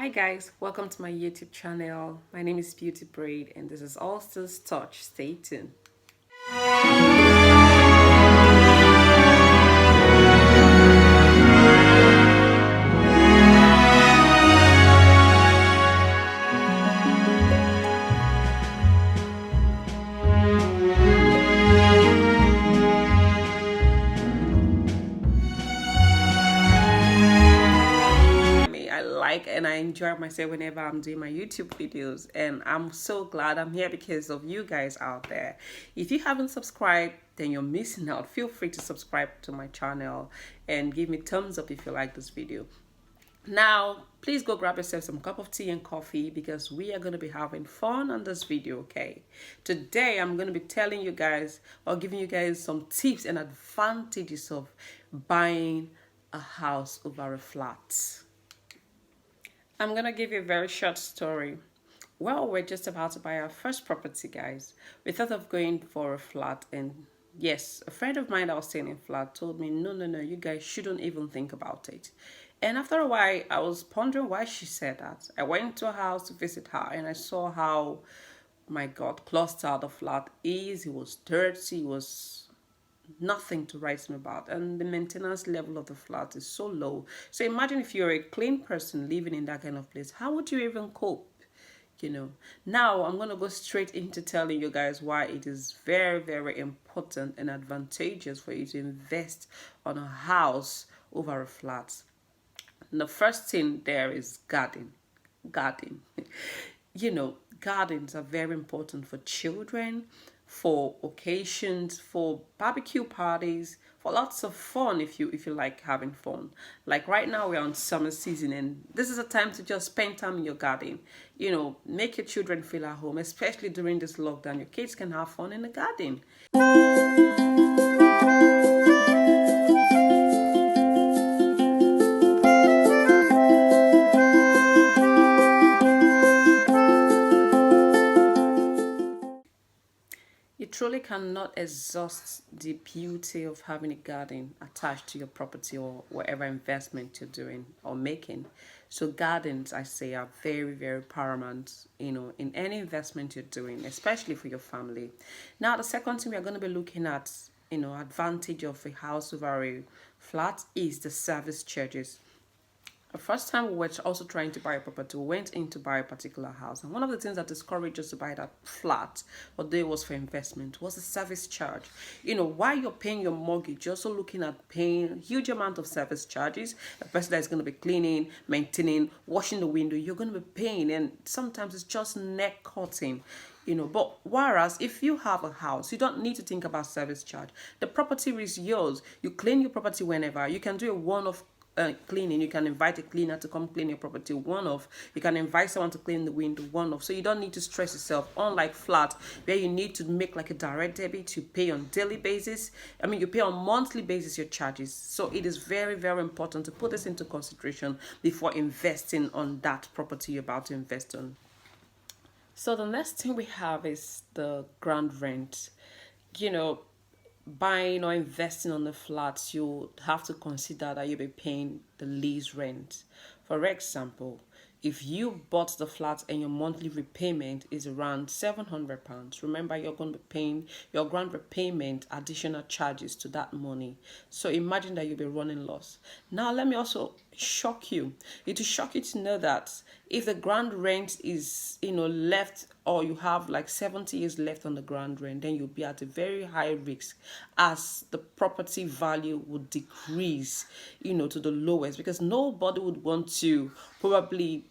Hi guys, welcome to my YouTube channel. My name is Beauty Braide and this is Alstarz Touch. Stay tuned. And I enjoy myself whenever I'm doing my YouTube videos, and I'm so glad I'm here because of you guys out there. If you haven't subscribed, then you're missing out. Feel free to subscribe to my channel and give me thumbs up if you like this video. Now please go grab yourself some cup of tea and coffee because we are going to be having fun on this video. Okay, today I'm going to be telling you guys or giving you guys some tips and advantages of buying a house over a flat. I'm gonna give you a very short story. Well, we're just about to buy our first property, guys. We thought of going for a flat, and yes, a friend of mine that was staying in a flat told me, no, you guys shouldn't even think about it. And after a while, I was pondering why she said that. I went to her house to visit her, and I saw how, my God, clustered the flat is. It was dirty. It was nothing to write home about, and the maintenance level of the flat is so low. So imagine if you're a clean person living in that kind of place, how would you even cope? Now I'm going to go straight into telling you guys why it is very important and advantageous for you to invest on a house over a flat. And the first thing there is garden. Gardens are very important for children, for occasions, for barbecue parties, for lots of fun if you like having fun. Like right now we're on summer season, and this is a time to just spend time in your garden. Make your children feel at home, especially during this lockdown. Your kids can have fun in the garden. You truly cannot exhaust the beauty of having a garden attached to your property or whatever investment you're doing or making. So gardens, I say, are very paramount, in any investment you're doing, especially for your family. Now, the second thing we're going to be looking at, advantage of a house over a flat is the service charges. The first time we were also trying to buy a property, we went in to buy a particular house. And one of the things that discouraged us to buy that flat, although it was for investment, was the service charge. While you're paying your mortgage, you're also looking at paying a huge amount of service charges. The person that is going to be cleaning, maintaining, washing the window, you're going to be paying. And sometimes it's just neck cutting. But whereas if you have a house, you don't need to think about service charge. The property is yours. You clean your property whenever. You can do a one-off cleaning. You can invite a cleaner to come clean your property one-off. You can invite someone to clean the window one-off. So you don't need to stress yourself, unlike flat where you need to make like a direct debit to pay on daily basis. You pay on monthly basis your charges. So it is very important to put this into consideration before investing on that property you're about to invest on. So the next thing we have is the ground rent. Buying or investing on the flats, you have to consider that you'll be paying the lease rent. For example, if you bought the flat and your monthly repayment is around £700, remember you're going to be paying your ground repayment additional charges to that money. So imagine that you'll be running loss. Now let me also shock you. It will shock you to know that if the ground rent is left, or you have like 70 years left on the ground rent, then you'll be at a very high risk as the property value would decrease to the lowest, because nobody would want to probably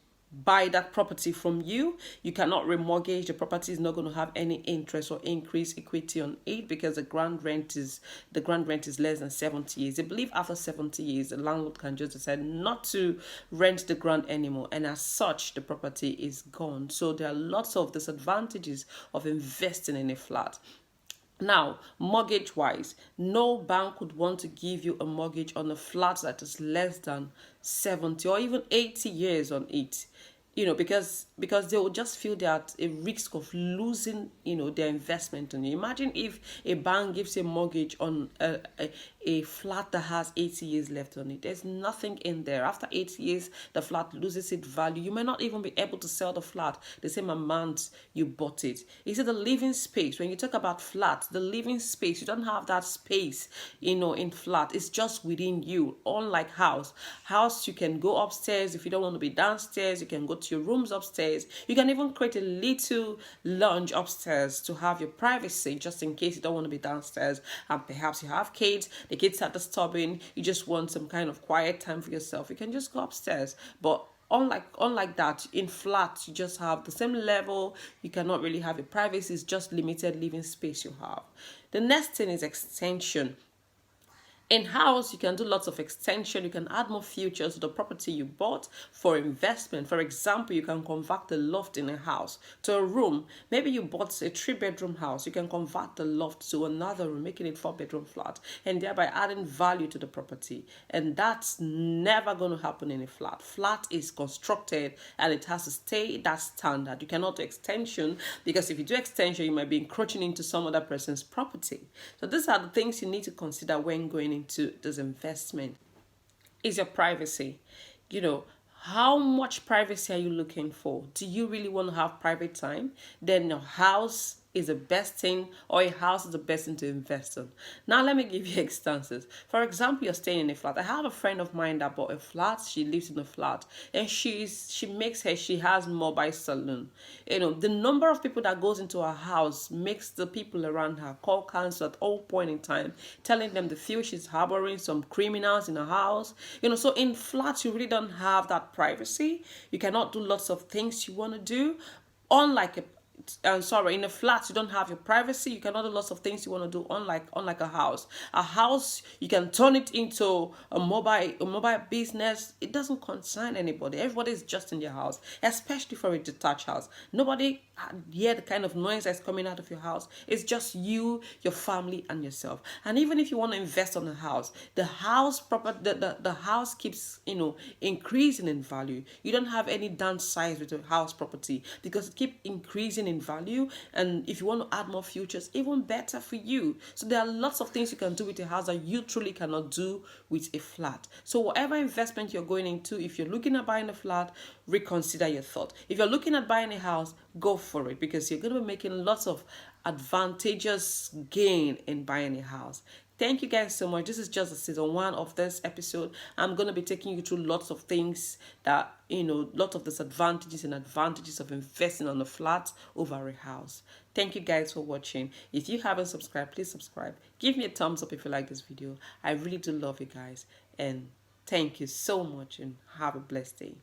buy that property from you. You cannot remortgage. The property is not going to have any interest or increase equity on it because the ground rent is less than 70 years. I believe after 70 years the landlord can just decide not to rent the ground anymore, and as such the property is gone. So there are lots of disadvantages of investing in a flat. Now, mortgage-wise, no bank would want to give you a mortgage on a flat that is less than 70 or even 80 years on it. Because they will just feel that a risk of losing, their investment on you. Imagine if a bank gives a mortgage on a flat that has 80 years left on it. There's nothing in there. After 80 years, the flat loses its value. You may not even be able to sell the flat the same amount you bought it. You see, the living space, when you talk about flat, the living space, you don't have that space, in flat. It's just within you. Unlike house, you can go upstairs. If you don't want to be downstairs, you can go to your rooms upstairs. You can even create a little lounge upstairs to have your privacy, just in case you don't want to be downstairs and perhaps you have kids, the kids are disturbing, you just want some kind of quiet time for yourself. You can just go upstairs. But unlike that, in flats, you just have the same level. You cannot really have a privacy. It's just limited living space you have. The next thing is extension. In house, you can do lots of extension. You can add more features to the property you bought for investment. For example, you can convert the loft in a house to a room. Maybe you bought a 3-bedroom house. You can convert the loft to another room, making it 4-bedroom flat, and thereby adding value to the property. And that's never going to happen in a flat. Flat is constructed and it has to stay that standard. You cannot do extension, because if you do extension, you might be encroaching into some other person's property. So these are the things you need to consider when going into this investment. Is your privacy. How much privacy are you looking for? Do you really want to have private time? Then your house is the best thing, or a house is the best thing to invest in. Now let me give you instances. For example, you're staying in a flat. I have a friend of mine that bought a flat. She lives in a flat, and she has mobile salon. The number of people that goes into her house makes the people around her call council at all point in time, telling them they feel she's harboring some criminals in her house. So in flats, you really don't have that privacy. You cannot do lots of things you want to do. In a flat, you don't have your privacy. You cannot do lots of things you want to do. Unlike a house. A house, you can turn it into a mobile business. It doesn't concern anybody. Everybody is just in your house, especially for a detached house. Nobody hear the kind of noise that's coming out of your house. It's just you, your family, and yourself. And even if you want to invest on a house, the house keeps increasing in value. You don't have any downside with a house property, because it keeps increasing in value. And if you want to add more features, even better for you. So there are lots of things you can do with a house that you truly cannot do with a flat. So whatever investment you're going into, if you're looking at buying a flat, reconsider your thought. If you're looking at buying a house, go for it, because you're going to be making lots of advantageous gain in buying a house. Thank you guys so much. This is just season 1 of this episode. I'm going to be taking you through lots of things that, lots of disadvantages and advantages of investing on a flat over a house. Thank you guys for watching. If you haven't subscribed, please subscribe. Give me a thumbs up if you like this video. I really do love you guys. And thank you so much, and have a blessed day.